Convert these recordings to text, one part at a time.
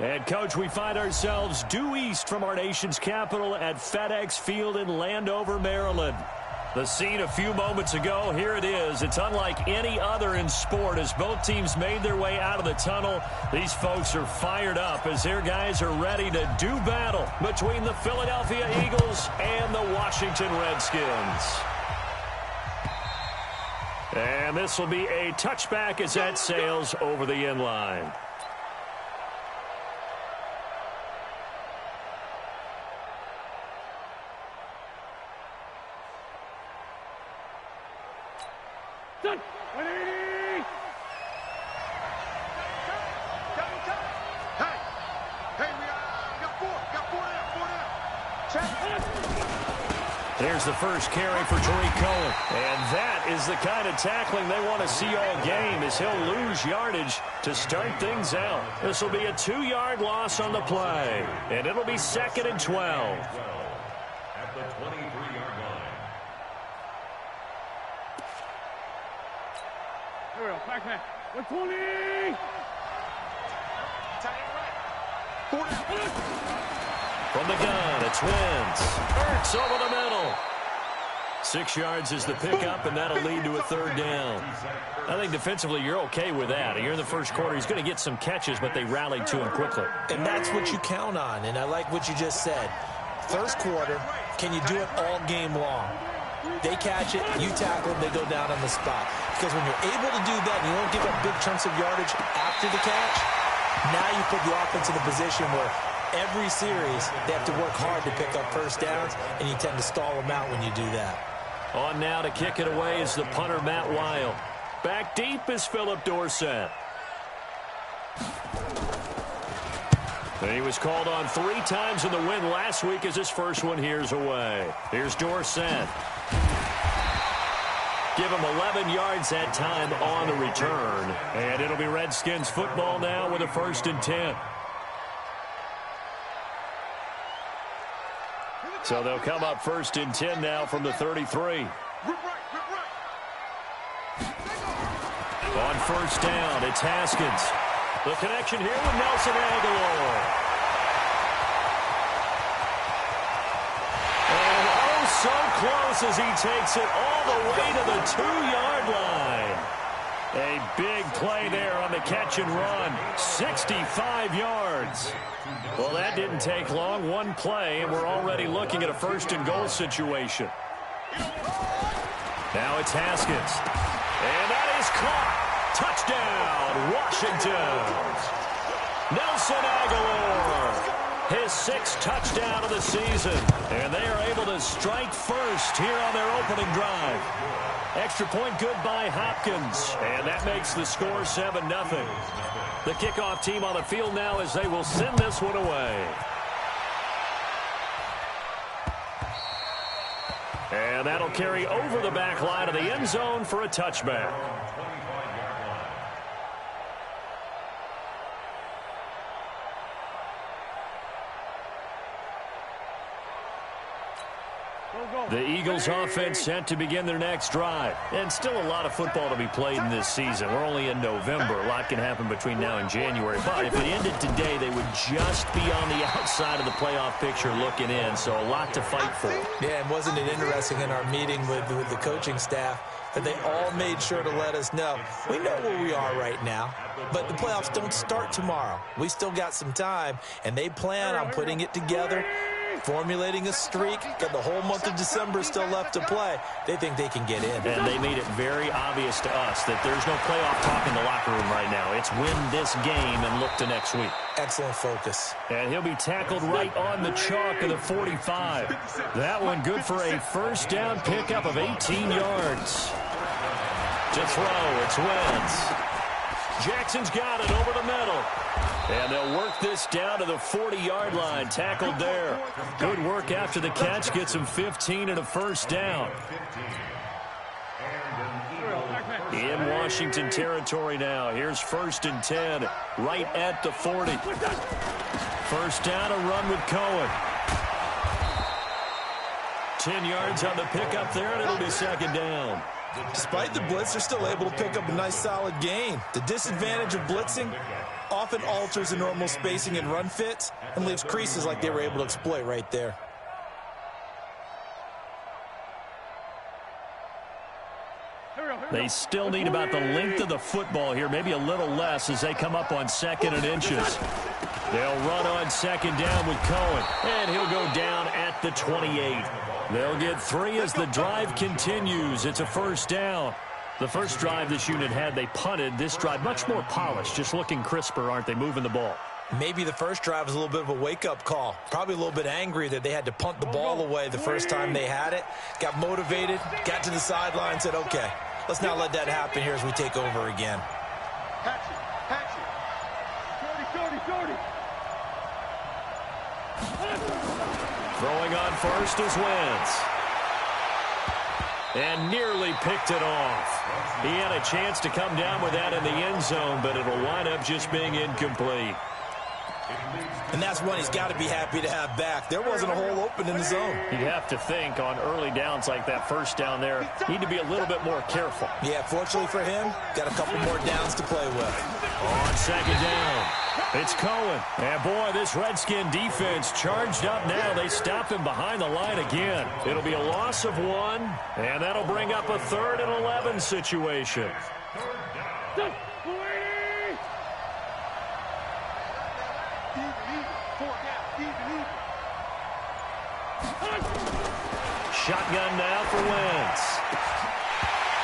And, Coach, we find ourselves due east from our nation's capital at FedEx Field in Landover, Maryland. The scene a few moments ago, here it is. It's unlike any other in sport as both teams made their way out of the tunnel. These folks are fired up as their guys are ready to do battle between the Philadelphia Eagles and the Washington Redskins. And this will be a touchback as that sails over the end line. Done. 180. Hey, we got four down. Check. There's the first carry for Tariq Cohen. And that is the kind of tackling they want to see all game as he'll lose yardage to start things out. This will be a 2-yard loss on the play. And it'll be 2nd and 12. At the 23-yard line. Here we go. Back. 120. From the gun, it's Wentz. Ertz over the middle. 6 yards is the pickup, and that'll lead to a 3rd down. I think defensively you're okay with that. You're in the first quarter. He's going to get some catches, but they rallied to him quickly. And that's what you count on, and I like what you just said. First quarter, can you do it all game long? They catch it, you tackle them, they go down on the spot. Because when you're able to do that and you don't give up big chunks of yardage after the catch, now you put the offense in a position where every series they have to work hard to pick up first downs, and you tend to stall them out when you do that. On now to kick it away is the punter, Matt Weil. Back deep is Philip Dorsett. And he was called on 3 times in the win last week as his first one here's away. Here's Dorsett. Give him 11 yards that time on the return. And it'll be Redskins football now with a 1st and 10. So they'll come up 1st and 10 now from the 33. On 1st down, it's Haskins. The connection here with Nelson Aguilar. And oh, so close as he takes it all the way to the 2-yard line. A big play there on the catch and run. 65 yards. Well, that didn't take long. One play, and we're already looking at a 1st and goal situation. Now it's Haskins. And that is caught. Touchdown, Washington. Nelson Aguilar. His 6th touchdown of the season. And they are able to strike first here on their opening drive. Extra point good by Hopkins. And that makes the score 7-0. The kickoff team on the field now as they will send this one away. And that'll carry over the back line of the end zone for a touchback. The Eagles offense set to begin their next drive. And still a lot of football to be played in this season. We're only in November. A lot can happen between now and January. But if it ended today, they would just be on the outside of the playoff picture looking in. So a lot to fight for. Yeah, and wasn't it interesting in our meeting with the coaching staff that they all made sure to let us know, we know where we are right now, but the playoffs don't start tomorrow. We still got some time, and they plan on putting it together, formulating a streak, got the whole month of December still left to play. They think they can get in. And they made it very obvious to us that there's no playoff talk in the locker room right now. It's win this game and look to next week. Excellent focus. And he'll be tackled right on the chalk of the 45. That one good for a 1st down pickup of 18 yards. To throw, it's Wentz. Jackson's got it over the middle. And they'll work this down to the 40-yard line. Tackled there. Good work after the catch. Gets him 15 and a 1st down. In Washington territory now. Here's 1st and 10. Right at the 40. 1st down, a run with Cohen. 10 yards on the pickup there, and it'll be 2nd down. Despite the blitz, they're still able to pick up a nice solid gain. The disadvantage of blitzing, often alters the normal spacing and run fits and leaves creases like they were able to exploit right there. They still need about the length of the football here, maybe a little less as they come up on 2nd and inches. They'll run on 2nd down with Cohen, and he'll go down at the 28. They'll get 3 as the drive continues. It's a 1st down. The first drive this unit had, they punted. This drive, much more polished, just looking crisper, aren't they, moving the ball? Maybe the first drive was a little bit of a wake-up call. Probably a little bit angry that they had to punt the ball away the first time they had it. Got motivated, got to the sideline, said, okay, let's not let that happen here as we take over again. Hatch it. 30. Throwing on first is Wentz. And nearly picked it off. He had a chance to come down with that in the end zone, but it'll wind up just being incomplete. And that's one he's got to be happy to have back. There wasn't a hole open in the zone. You'd have to think on early downs like that first down there, need to be a little bit more careful. Yeah, fortunately for him, got a couple more downs to play with. On 2nd down, it's Cohen. And boy, this Redskin defense charged up now. They stop him behind the line again. It'll be a loss of 1, and that'll bring up a 3rd and 11 situation. Shotgun now for Wentz.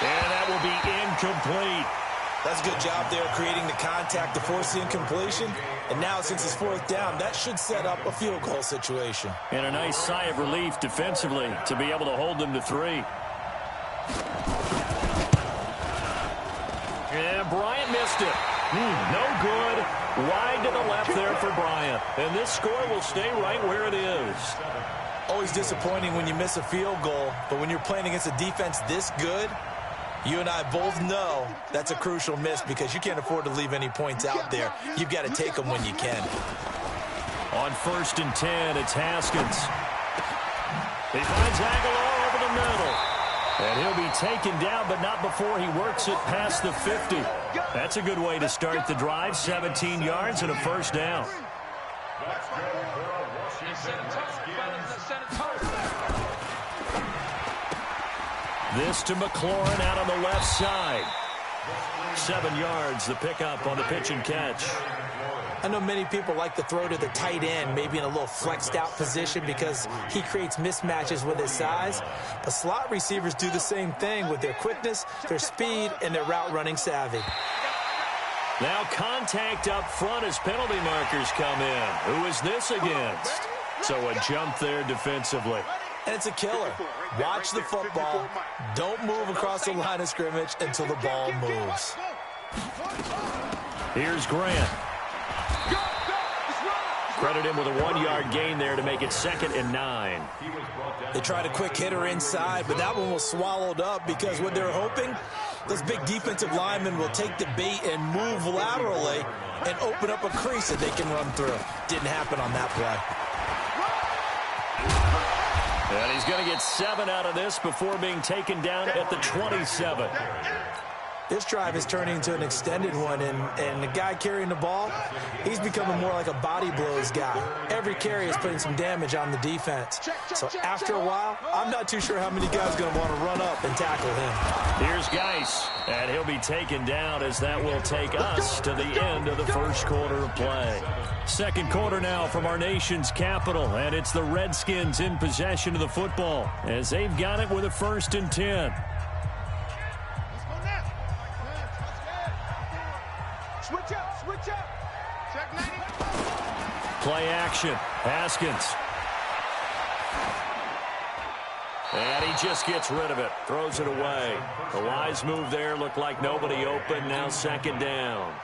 And that will be incomplete. That's a good job there creating the contact to force the incompletion. And now since it's 4th down, that should set up a field goal situation. And a nice sigh of relief defensively to be able to hold them to 3. And Bryant missed it. No good. Wide to the left there for Bryant. And this score will stay right where it is. Always disappointing when you miss a field goal, but when you're playing against a defense this good, you and I both know that's a crucial miss because you can't afford to leave any points out there. You've got to take them when you can. On 1st and 10, it's Haskins. He finds Aguilar over the middle. And he'll be taken down, but not before he works it past the 50. That's a good way to start the drive. 17 yards and a 1st down. This to McLaurin out on the left side. 7 yards, the pickup on the pitch and catch. I know many people like to throw to the tight end, maybe in a little flexed out position because he creates mismatches with his size. But slot receivers do the same thing with their quickness, their speed, and their route running savvy. Now contact up front as penalty markers come in. Who is this against? So a jump there defensively. And it's a killer. Watch the football. Don't move across the line of scrimmage until the ball moves. Here's Grant. Credit him with a 1-yard gain there to make it 2nd and 9. They tried a quick hitter inside, but that one was swallowed up because what they're hoping, those big defensive linemen will take the bait and move laterally and open up a crease that they can run through. Didn't happen on that play. And he's going to get 7 out of this before being taken down at the 27. This drive is turning into an extended one, and the guy carrying the ball, he's becoming more like a body blows guy. Every carry is putting some damage on the defense. So after a while, I'm not too sure how many guys are going to want to run up and tackle him. Here's Geis, and he'll be taken down as that will take us to the end of the first quarter of play. Second quarter now from our nation's capital, and it's the Redskins in possession of the football as they've got it with a 1st and 10. Switch up. Check 90. Play action. Haskins. And he just gets rid of it. Throws it away. The wise move there. Looked like nobody open. Now 2nd down.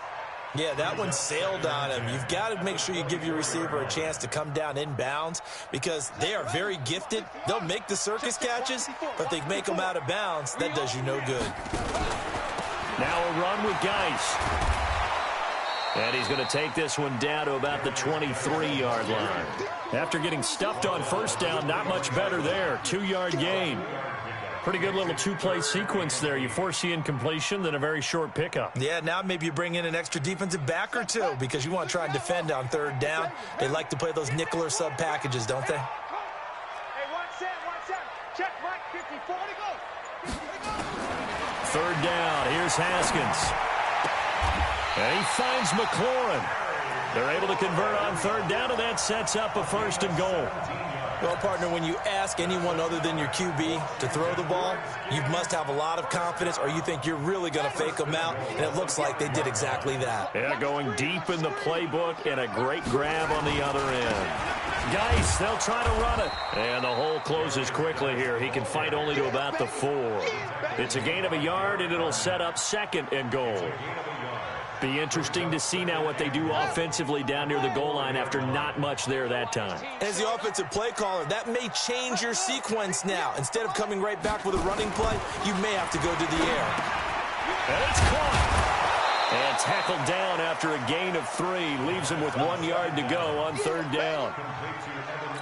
Yeah, that one sailed on him. You've got to make sure you give your receiver a chance to come down inbounds because they are very gifted. They'll make the circus catches, but they make them out of bounds. That does you no good. Now a run with Geis. And he's going to take this one down to about the 23-yard line. After getting stuffed on 1st down, not much better there. 2-yard gain. Pretty good little two-play sequence there. You force the incompletion, then a very short pickup. Yeah, now maybe you bring in an extra defensive back or two because you want to try and defend on third down. They like to play those nickel or sub packages, don't they? Hey, 1-7. Check right, 50, 40, go. Third down. Here's Haskins. And he finds McLaurin. They're able to convert on third down, and that sets up a 1st and goal. Well, partner, when you ask anyone other than your QB to throw the ball, you must have a lot of confidence or you think you're really going to fake them out, and it looks like they did exactly that. Yeah, going deep in the playbook and a great grab on the other end. Geis, they'll try to run it. And the hole closes quickly here. He can fight only to about the 4. It's a gain of a yard, and it'll set up 2nd and goal. Be interesting to see now what they do offensively down near the goal line after not much there that time. As the offensive play caller, that may change your sequence now. Instead of coming right back with a running play, you may have to go to the air. And it's caught. And tackled down after a gain of 3. Leaves him with 1 yard to go on third down.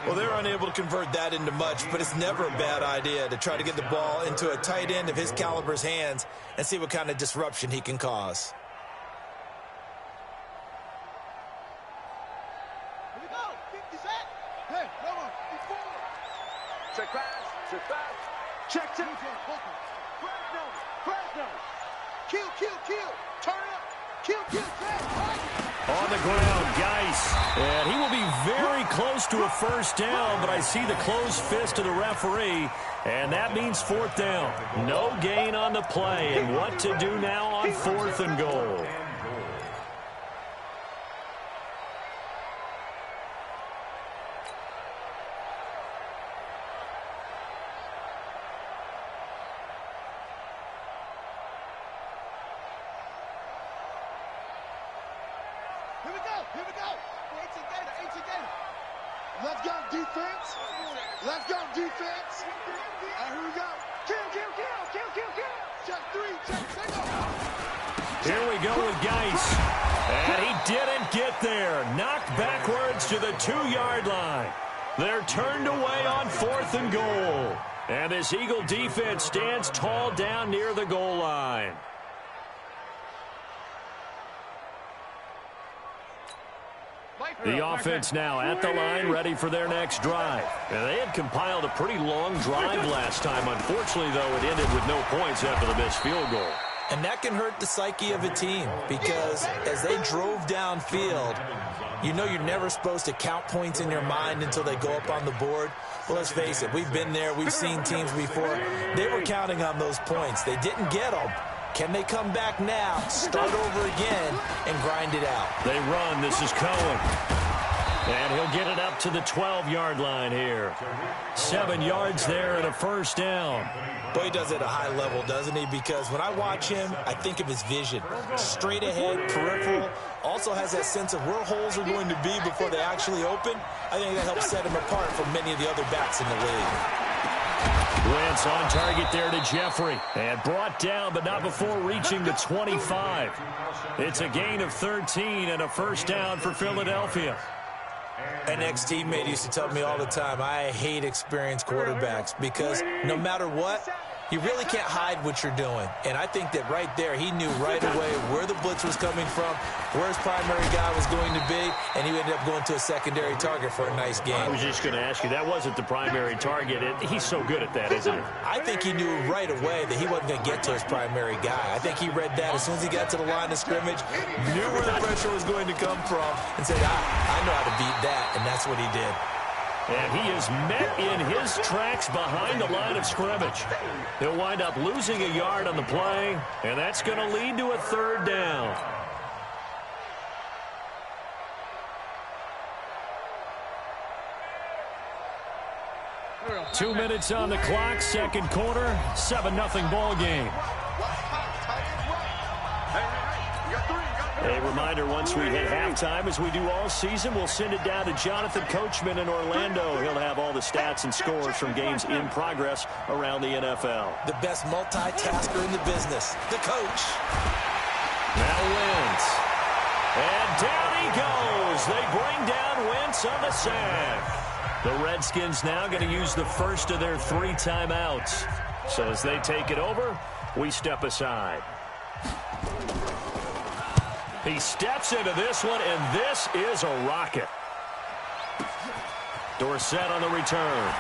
Well, they're unable to convert that into much, but it's never a bad idea to try to get the ball into a tight end of his caliber's hands and see what kind of disruption he can cause. Check pass. Check to Fresno. Kill. Turn up. Kill. On the ground, Geis. And he will be very close to a 1st down, but I see the closed fist of the referee, and that means 4th down. No gain on the play, and what to do now on 4th and goal. Here we go. Let's go, defense. And here we go. Kill. Check 3, check 6. Here we go with Geis. And he didn't get there. Knocked backwards to the 2-yard line. They're turned away on 4th and goal. And this Eagle defense stands tall down near the goal line. The offense now at the line, ready for their next drive. And they had compiled a pretty long drive last time. Unfortunately, though, it ended with no points after the missed field goal. And that can hurt the psyche of a team because as they drove downfield, you know you're never supposed to count points in your mind until they go up on the board. Well, let's face it, we've been there. We've seen teams before. They were counting on those points. They didn't get them. Can they come back now, start over again, and grind it out? They run. This is Cohen. And he'll get it up to the 12-yard line here. 7 yards there and a 1st down. Boy, he does it at a high level, doesn't he? Because when I watch him, I think of his vision. Straight ahead, peripheral. Also has that sense of where holes are going to be before they actually open. I think that helps set him apart from many of the other backs in the league. Wentz on target there to Jeffrey. And brought down, but not before reaching the 25. It's a gain of 13 and a 1st down for Philadelphia. An ex-teammate used to tell me all the time, I hate experienced quarterbacks because no matter what, you really can't hide what you're doing. And I think that right there, he knew right away where the blitz was coming from, where his primary guy was going to be, and he ended up going to a secondary target for a nice game. I was just going to ask you, that wasn't the primary target. He's so good at that, isn't he? I think he knew right away that he wasn't going to get to his primary guy. I think he read that as soon as he got to the line of scrimmage, knew where the pressure was going to come from, and said, I know how to beat that, and that's what he did. And he is met in his tracks behind the line of scrimmage. He'll wind up losing a yard on the play, and that's going to lead to a 3rd down. Two minutes on the clock, 2nd quarter, 7-0 ball game. A reminder, once we hit halftime, as we do all season, we'll send it down to Jonathan Coachman in Orlando. He'll have all the stats and scores from games in progress around the NFL. The best multitasker in the business, the coach. Now Wentz. And down he goes. They bring down Wentz on the sack. The Redskins now going to use the first of their 3 timeouts. So as they take it over, we step aside. He steps into this one, and this is a rocket. Dorsett on the return.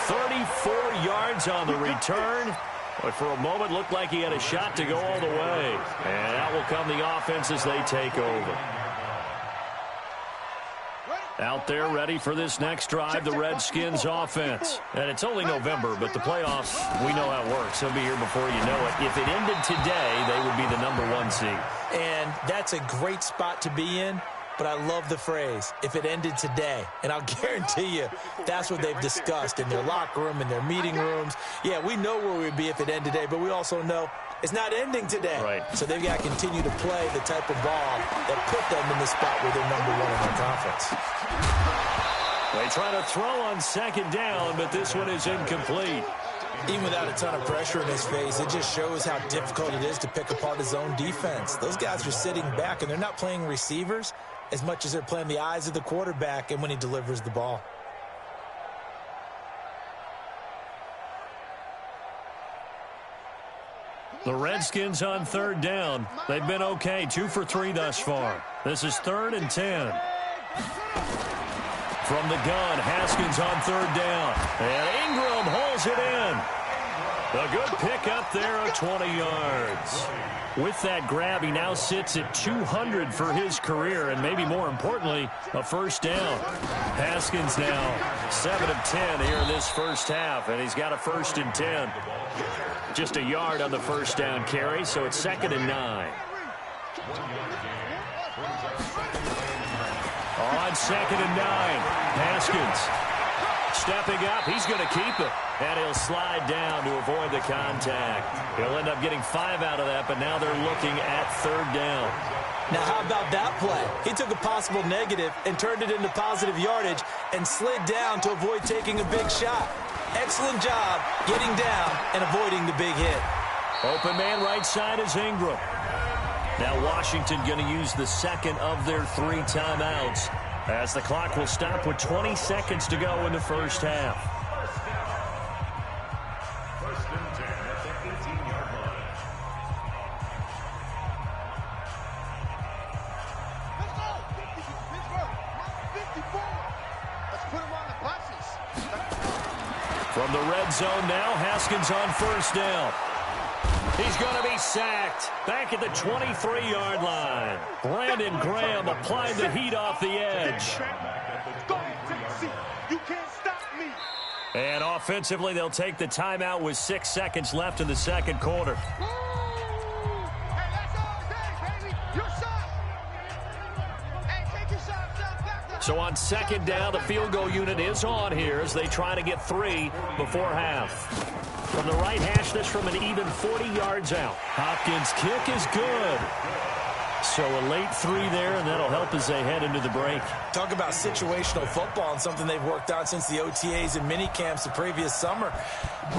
"34 yards on the return. But for a moment, looked like he had a shot to go all the way. And out will come the offense as they take over. Out there ready for this next drive, the Redskins offense. And it's only November, but the playoffs, we know how it works. They'll be here before you know it. If it ended today, they would be the #1 seed. And that's a great spot to be in. But I love the phrase, if it ended today. And I'll guarantee you, that's what they've discussed in their locker room, in their meeting rooms. Yeah, we know where we'd be if it ended today, but we also know it's not ending today. Right. So they've got to continue to play the type of ball that put them in the spot where they're #1 in their conference. They try to throw on second down, but this one is incomplete. Even without a ton of pressure in his face, it just shows how difficult it is to pick apart his own defense. Those guys are sitting back, and they're not playing receivers as much as they're playing the eyes of the quarterback and when he delivers the ball. The Redskins on third down. They've been okay, 2 for 3 thus far. This is 3rd and 10. From the gun, Haskins on third down. And Ingram holds it in. A good pick up there of 20 yards. With that grab, he now sits at 200 for his career, and maybe more importantly, a first down. Haskins now 7 of 10 here in this first half, and he's got a 1st and 10. Just a yard on the first down carry, so it's 2nd and 9. On 2nd and 9, Haskins stepping up. He's going to keep it, and he'll slide down to avoid the contact. He'll end up getting 5 out of that, but now they're looking at 3rd down. Now, how about that play? He took a possible negative and turned it into positive yardage and slid down to avoid taking a big shot. Excellent job getting down and avoiding the big hit. Open man right side is Ingram. Now Washington going to use the second of their 3 timeouts as the clock will stop with 20 seconds to go in the first half. 1st and 10 at the 18-yard line. Let's go! Pittsburgh, 54. Let's put him on the buses. From the red zone now, Haskins on 1st down. He's going to be sacked back at the 23-yard line. Brandon Graham applied the heat off the edge. Go, Tennessee. You can't stop me. And offensively, they'll take the timeout with 6 seconds left in the second quarter. Woo! Hey, that's all day, baby. Your shot. Hey, take your shot. Back up. So on 2nd down, the field goal unit is on here as they try to get 3 before half. From the right hash, this from an even 40 yards out. Hopkins' kick is good. So a late 3 there, and that'll help as they head into the break. Talk about situational football and something they've worked on since the OTAs and mini camps the previous summer.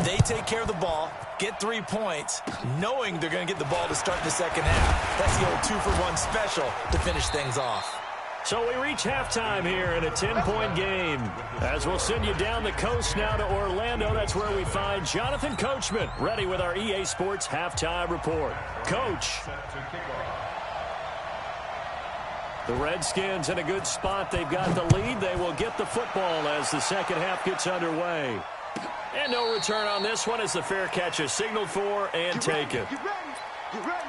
They take care of the ball, get 3 points, knowing they're going to get the ball to start the second half. That's the old 2-for-1 special to finish things off. So we reach halftime here in a 10-point game. As we'll send you down the coast now to Orlando, that's where we find Jonathan Coachman, ready with our EA Sports Halftime Report. Coach. The Redskins in a good spot. They've got the lead. They will get the football as the second half gets underway. And no return on this one as the fair catch is signaled for and taken. Get ready. Get ready.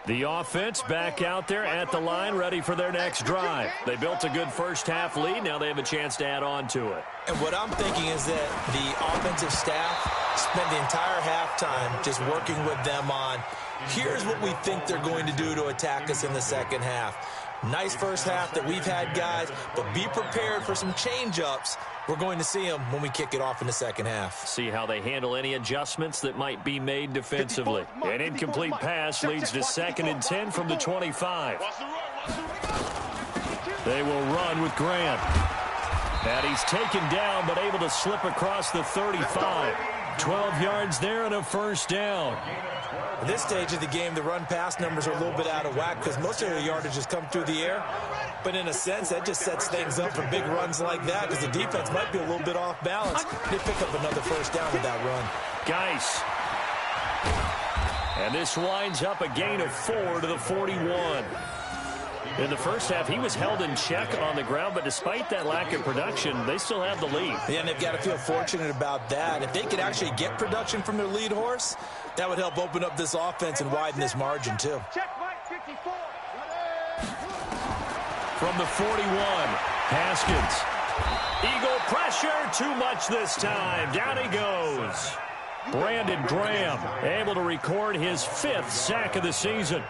The offense back out there at the line, ready for their next drive. They built a good first half lead. Now they have a chance to add on to it. And what I'm thinking is that the offensive staff spent the entire halftime just working with them on, here's what we think they're going to do to attack us in the second half. Nice first half that we've had, guys, but be prepared for some change-ups. We're going to see them when we kick it off in the second half. See how they handle any adjustments that might be made defensively. An incomplete pass leads to 2nd and 10 from the 25. They will run with Grant. And he's taken down but able to slip across the 35. 12 yards there and a first down. At this stage of the game, the run-pass numbers are a little bit out of whack because most of the yardage has come through the air. But in a sense, that just sets things up for big runs like that because the defense might be a little bit off balance. They pick up another first down with that run. Geis. And this winds up a gain of 4 to the 41. In the first half, he was held in check on the ground, but despite that lack of production, they still have the lead. Yeah, and they've got to feel fortunate about that. If they could actually get production from their lead horse, that would help open up this offense and widen this margin, too. Check Mike 54. From the 41, Haskins. Eagle pressure, too much this time. Down he goes. Brandon Graham able to record his 5th sack of the season.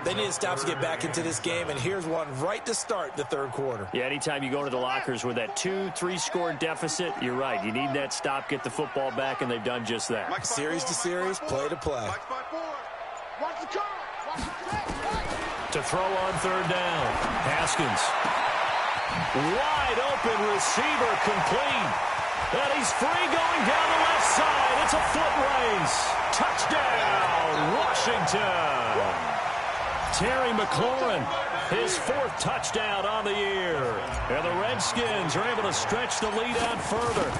They need to stop to get back into this game, and here's one right to start the third quarter. Yeah, anytime you go to the lockers with that 2-3 score deficit, you're right. You need that stop, get the football back, and they've done just that. Series to series, play to play. Watch the curl. Watch the track. To throw on third down, Haskins. Wide open receiver complete. And he's free going down the left side. It's a foot race. Touchdown, Washington. Terry McLaurin, his 4th touchdown on the year. And the Redskins are able to stretch the lead out further.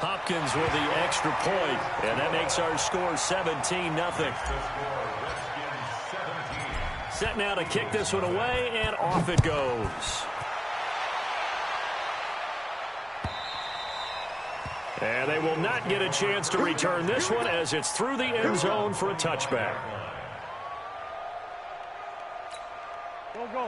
Hopkins with the extra point, and that makes our score 17-0. Set now to kick this one away, and off it goes. And they will not get a chance to return this one as it's through the end zone for a touchback.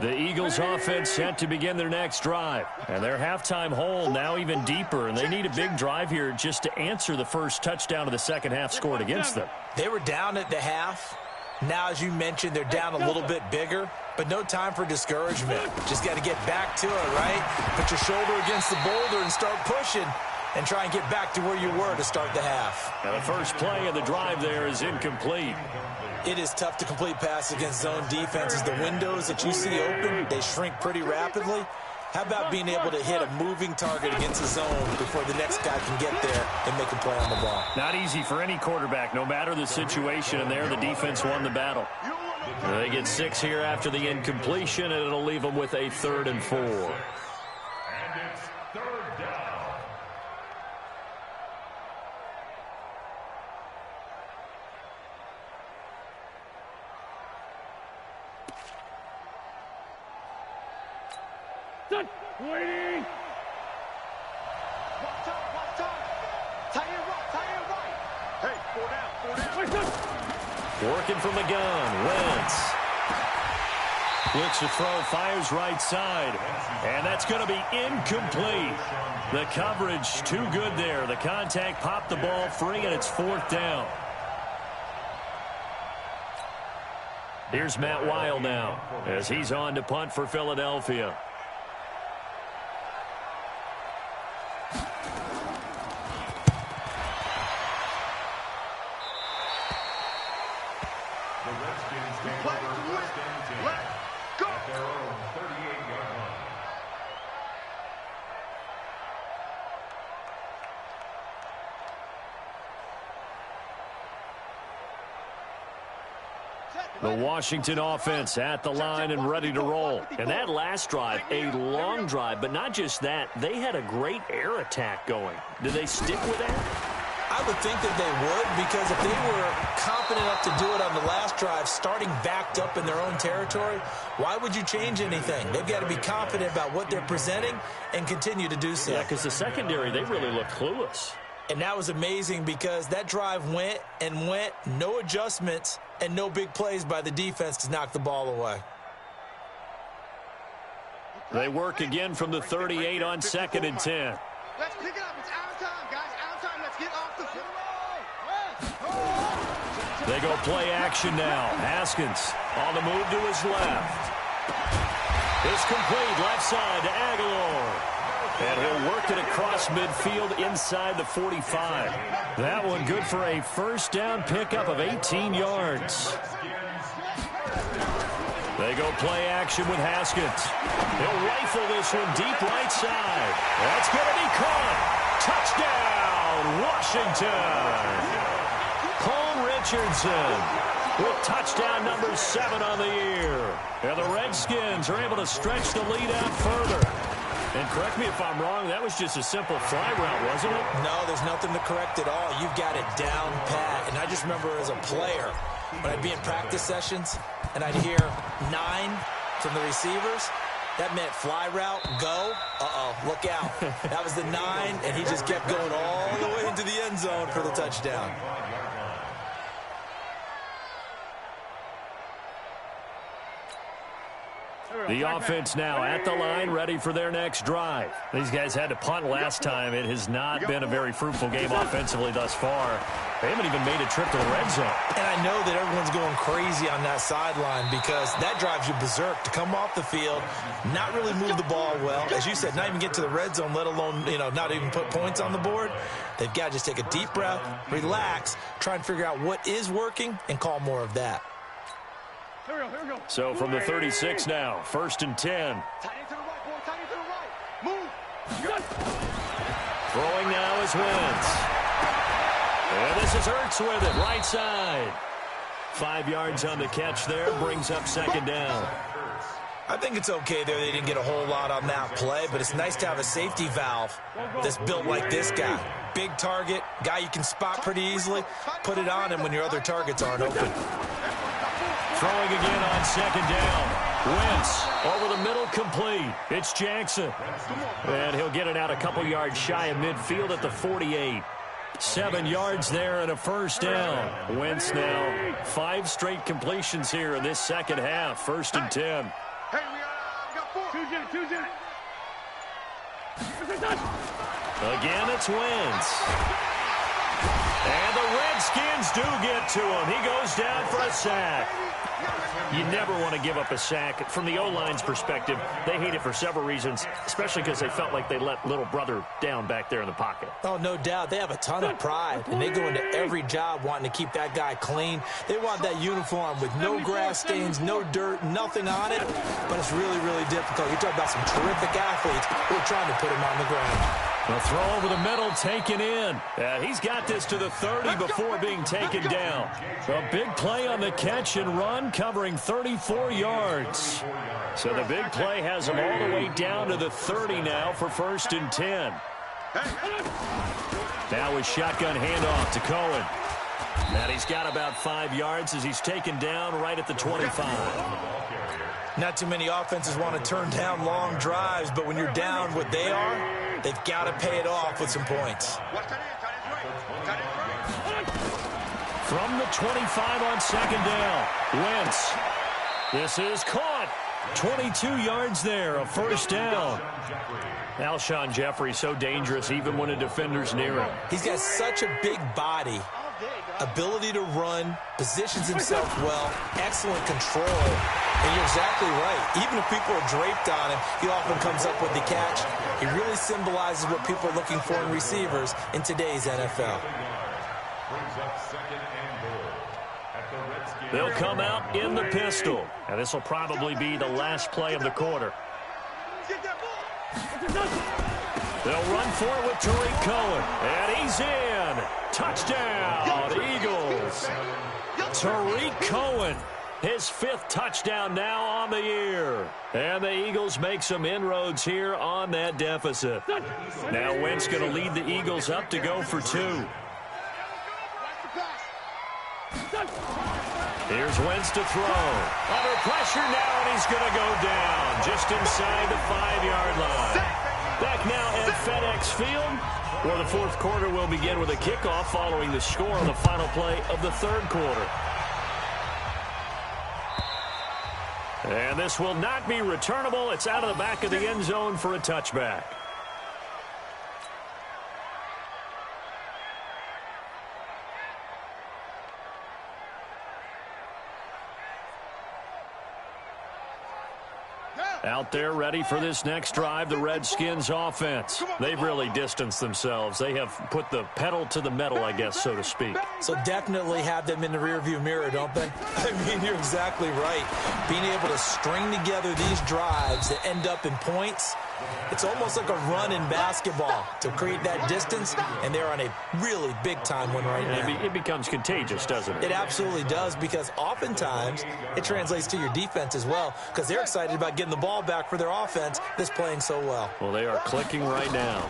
The Eagles offense set to begin their next drive. And their halftime hole now even deeper, and they need a big drive here just to answer the first touchdown of the second half scored against them. They were down at the half. Now, as you mentioned, they're down a little bit bigger, but no time for discouragement. Just got to get back to it, right? Put your shoulder against the boulder and start pushing and try and get back to where you were to start the half. Now the first play of the drive there is incomplete. It is tough to complete passes against zone defenses. The windows that you see open, they shrink pretty rapidly. How about being able to hit a moving target against the zone before the next guy can get there and make a play on the ball? Not easy for any quarterback, no matter the situation, and there the defense won the battle. They get 6 here after the incompletion, and it'll leave them with a 3rd and 4. And it's 3rd down. Waiting. Watch time. Tight end right. Hey, 4 down. Working from the gun, Wentz. Looks to throw, fires right side. And that's going to be incomplete. The coverage too good there. The contact popped the ball free, and it's 4th down. Here's Matt Weil now as he's on to punt for Philadelphia. The Washington offense at the line and ready to roll. And that last drive, a long drive, but not just that. They had a great air attack going. Did they stick with that? I would think that they would, because if they were confident enough to do it on the last drive, starting backed up in their own territory, why would you change anything? They've got to be confident about what they're presenting and continue to do so. Yeah, because the secondary, they really looked clueless. And that was amazing because that drive went and went, no adjustments, and no big plays by the defense to knock the ball away. They work again from the 38 on 2nd and 10. Let's pick it up. It's out of time, guys. Out of time. Let's get off the field. They go play action now. Haskins on the move to his left. It's complete left side to Aguilar. And he'll work it across midfield inside the 45. That one good for a first down pickup of 18 yards. They go play action with Haskins. He'll rifle this one deep right side. That's going to be caught. Touchdown! Washington. Cole Richardson with touchdown number 7 on the year. And the Redskins are able to stretch the lead out further. And correct me if I'm wrong, that was just a simple fly route, wasn't it? No, there's nothing to correct at all. You've got it down pat. And I just remember as a player, when I'd be in practice sessions and I'd hear 9 from the receivers, that meant fly route, go, look out. That was the 9, and he just kept going all the way into the end zone for the touchdown. The offense now at the line, ready for their next drive. These guys had to punt last time. It has not been a very fruitful game offensively thus far. They haven't even made a trip to the red zone. And I know that everyone's going crazy on that sideline because that drives you berserk to come off the field, not really move the ball well. As you said, not even get to the red zone, let alone, not even put points on the board. They've got to just take a deep breath, relax, try and figure out what is working, and call more of that. So from the 36 now, 1st and 10. Move. Throwing now is Wentz. And this is Hurts with it, right side. 5 yards on the catch there, brings up 2nd down. I think it's okay there. They didn't get a whole lot on that play, but it's nice to have a safety valve that's built like this guy. Big target, guy you can spot pretty easily. Put it on him when your other targets aren't open. Throwing again on 2nd down. Wentz over the middle, complete. It's Jackson. And he'll get it out a couple yards shy of midfield at the 48. 7 yards there and a 1st down. Wentz now 5 straight completions here in this second half. 1st and 10. Hey, we got 4. Again, it's Wentz. And the Redskins do get to him. He goes down for a sack. You never want to give up a sack. From the O-line's perspective, they hate it for several reasons, especially because they felt like they let little brother down back there in the pocket. Oh, no doubt. They have a ton of pride, and they go into every job wanting to keep that guy clean. They want that uniform with no grass stains, no dirt, nothing on it, but it's really, really difficult. You're talking about some terrific athletes who are trying to put him on the ground. The throw over the middle, taken in. He's got this to the 30 before being taken down. A big play on the catch and run, covering 34 yards. So the big play has him all the way down to the 30 now for 1st and 10. Now with shotgun handoff to Cohen. And he's got about 5 yards as he's taken down right at the 25. Not too many offenses want to turn down long drives, but when you're down what they are, they've got to pay it off with some points. From the 25 on 2nd down, Wentz. This is caught. 22 yards there, a 1st down. Alshon Jeffrey so dangerous even when a defender's near him. He's got such a big body, ability to run, positions himself well, excellent control. And you're exactly right. Even if people are draped on him, he often comes up with the catch. He really symbolizes what people are looking for in receivers in today's NFL. They'll come out in the pistol. And this will probably be the last play of the quarter. They'll run for it with Tariq Cohen. And he's in. Touchdown, Eagles. Tariq Cohen. His 5th touchdown now on the year. And the Eagles make some inroads here on that deficit. Now Wentz going to lead the Eagles up to go for 2. Here's Wentz to throw. Under pressure now, and he's going to go down just inside the 5-yard line. Back now at FedEx Field, where the 4th quarter will begin with a kickoff following the score on the final play of the 3rd quarter. And this will not be returnable. It's out of the back of the end zone for a touchback. Out there ready for this next drive, the Redskins offense. They've really distanced themselves. They have put the pedal to the metal, I guess, so to speak. So definitely have them in the rearview mirror, don't they? I mean, you're exactly right. Being able to string together these drives that end up in points, it's almost like a run in basketball to create that distance, and they're on a really big-time one right now. It becomes contagious, doesn't it? It absolutely does, because oftentimes it translates to your defense as well, because they're excited about getting the ball back for their offense that's playing so well. Well, they are clicking right now.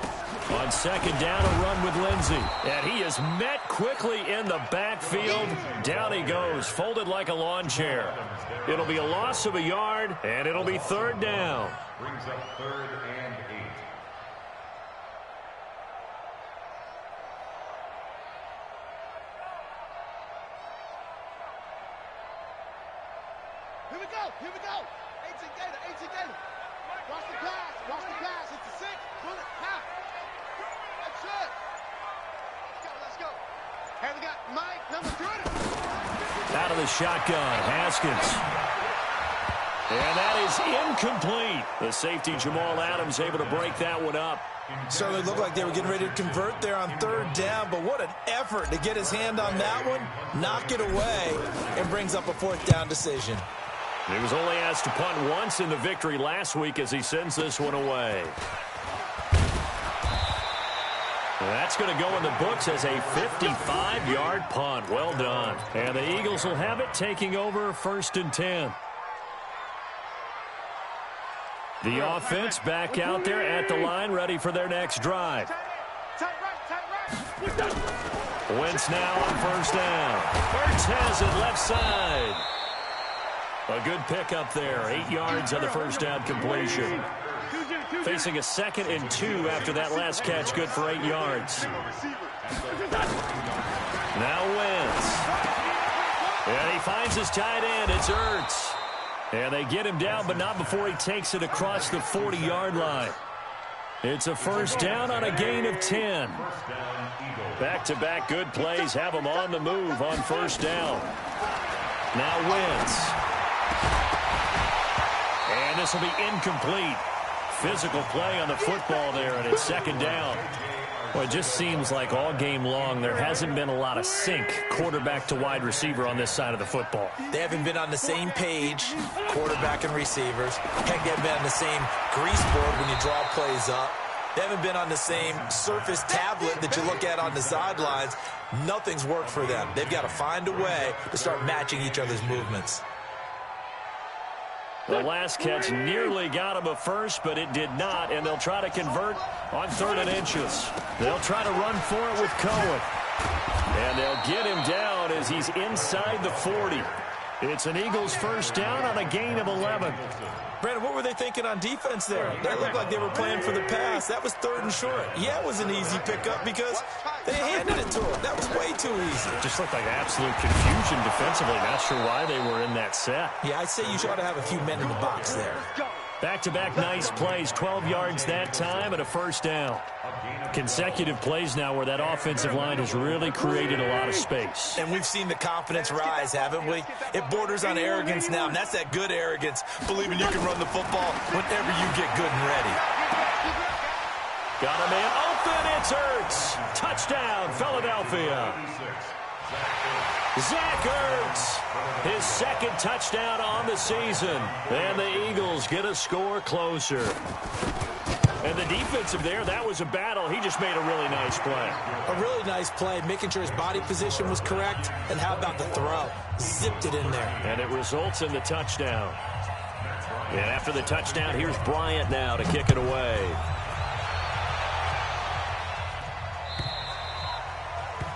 On second down, a run with Lindsey. And he is met quickly in the backfield. Down he goes, folded like a lawn chair. It'll be a loss of a yard, and it'll be third down. Brings up 3rd and 8. Here we go. Here we go. 18 Gator. 18 Gator. Watch the pass. Watch the pass. It's a 6. Pull it. Half. That's it. Let's go. Let's go. Hey, we got Mike, number 20. Out of the shotgun, Haskins. And that is incomplete. The safety, Jamal Adams, able to break that one up. Certainly looked like they were getting ready to convert there on third down, but what an effort to get his hand on that one, knock it away, and brings up a fourth down decision. He was only asked to punt once in the victory last week as he sends this one away. That's going to go in the books as a 55-yard punt. Well done. And the Eagles will have it, taking over 1st and 10. The offense back out there at the line, ready for their next drive. Wentz now on 1st down. Hurts has it left side. A good pickup there. 8 yards on the 1st down completion. Facing a 2nd and 2 after that last catch, good for 8 yards. Now Wentz. And he finds his tight end. It's Ertz. And they get him down, but not before he takes it across the 40-yard line. It's a 1st down on a gain of 10. Back-to-back good plays have him on the move on 1st down. Now Wentz. And this will be incomplete. Physical play on the football there, and it's 2nd down. Well, it just seems like all game long there hasn't been a lot of sync quarterback to wide receiver on this side of the football. They haven't been on the same page, quarterback and receivers. Heck, they haven't been on the same grease board when you draw plays up. They haven't been on the same surface tablet that you look at on the sidelines. Nothing's worked for them. They've got to find a way to start matching each other's movements. The last catch nearly got him a first, but it did not, and they'll try to convert on 3rd and inches. They'll try to run for it with Cohen. And they'll get him down as he's inside the 40. It's an Eagles 1st down on a gain of 11. Brandon, what were they thinking on defense there? They looked like they were playing for the pass. That was 3rd and short. Yeah, it was an easy pickup because they handed it to him. That was way too easy. It just looked like absolute confusion defensively. Not sure why they were in that set. Yeah, I'd say you ought to have a few men in the box there. Back-to-back nice plays, 12 yards that time and a 1st down. Consecutive plays now where that offensive line has really created a lot of space. And we've seen the confidence rise, haven't we? It borders on arrogance now, and that's that good arrogance, believing you can run the football whenever you get good and ready. Got a man open, it's Ertz. Touchdown, Philadelphia. Zach Ertz, his 2nd touchdown on the season. And the Eagles get a score closer. And the defensive there, that was a battle. He just made a really nice play. A really nice play, making sure his body position was correct. And how about the throw? Zipped it in there. And it results in the touchdown. And after the touchdown, here's Bryant now to kick it away.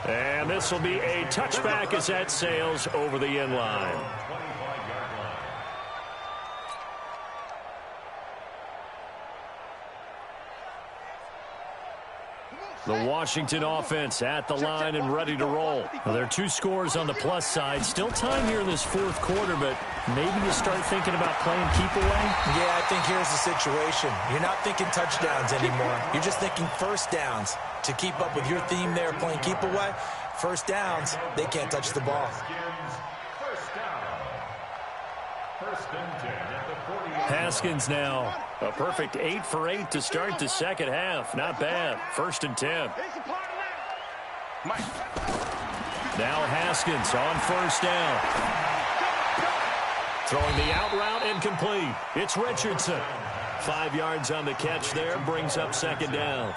And this will be a touchback as that sails over the end line. The Washington offense at the line and ready to roll. Well, there are 2 scores on the plus side. Still time here in this 4th quarter, but maybe you start thinking about playing keep away? Yeah, I think here's the situation. You're not thinking touchdowns anymore. You're just thinking 1st downs. To keep up with your theme there, playing keep away, 1st downs, they can't touch the ball. 1st down. 1st and 10 at the 40-yard Haskins now. A perfect 8 for 8 to start the second half. Not bad. 1st and 10. Now Haskins on 1st down. Throwing the out route incomplete. It's Richardson. 5 yards on the catch there. Brings up 2nd down.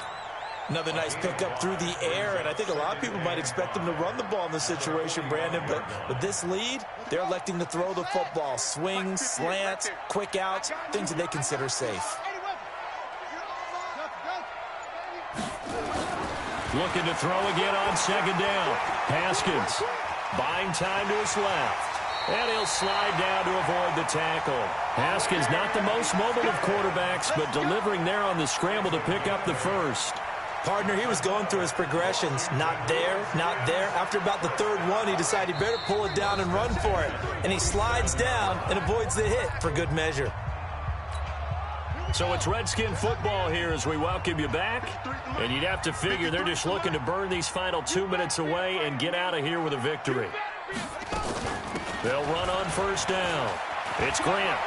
Another nice pickup through the air, and I think a lot of people might expect them to run the ball in this situation, Brandon, but with this lead, they're electing to throw the football. Swings, slants, quick outs, things that they consider safe. Looking to throw again on 2nd down. Haskins buying time to his left. And he'll slide down to avoid the tackle. Haskins not the most mobile of quarterbacks, but delivering there on the scramble to pick up the first. Partner, he was going through his progressions. Not there, not there. After about the 3rd one, he decided he better pull it down and run for it. And he slides down and avoids the hit for good measure. So it's Redskin football here as we welcome you back. And you'd have to figure they're just looking to burn these final 2 minutes away and get out of here with a victory. They'll run on 1st down. It's Grant.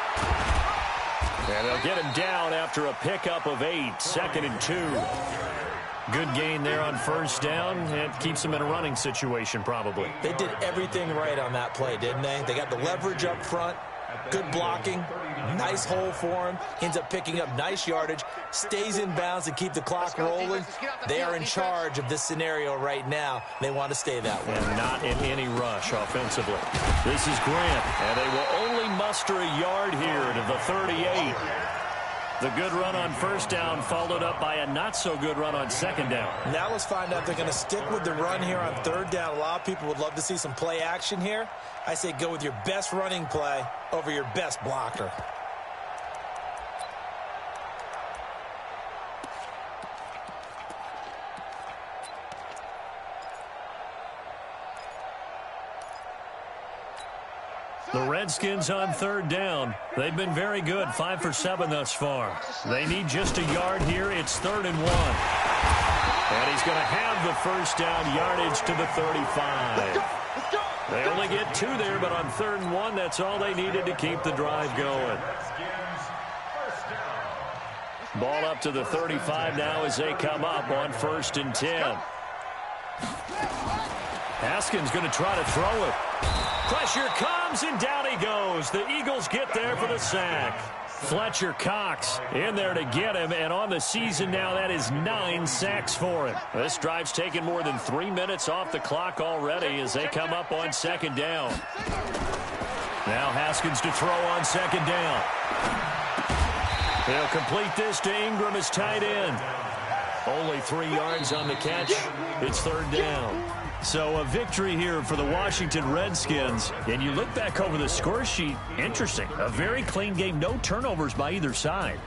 And they'll get him down after a pickup of 8, 2nd and 2. Good gain there on 1st down. It keeps them in a running situation probably. They did everything right on that play, didn't they? They got the leverage up front, good blocking, nice hole for him, ends up picking up nice yardage, stays in bounds to keep the clock rolling. They are in charge of this scenario right now. They want to stay that way. And not in any rush offensively. This is Grant, and they will only muster a yard here to the 38. The good run on 1st down followed up by a not-so-good run on 2nd down. Now let's find out if they're going to stick with the run here on 3rd down. A lot of people would love to see some play action here. I say go with your best running play over your best blocker. The Redskins on 3rd down. They've been very good, 5 for 7 thus far. They need just a yard here. It's 3rd and 1. And he's going to have the 1st down yardage to the 35. They only get 2 there, but on 3rd and 1, that's all they needed to keep the drive going. Ball up to the 35 now as they come up on 1st and 10. Haskins going to try to throw it. Pressure comes, and down he goes. The Eagles get there for the sack. Fletcher Cox in there to get him, and on the season now, that is 9 sacks for him. This drive's taken more than 3 minutes off the clock already as they come up on 2nd down. Now Haskins to throw on 2nd down. He'll complete this to Ingram as tight end. Only 3 yards on the catch. It's 3rd down. So a victory here for the Washington Redskins. And you look back over the score sheet, interesting. A very clean game, no turnovers by either side.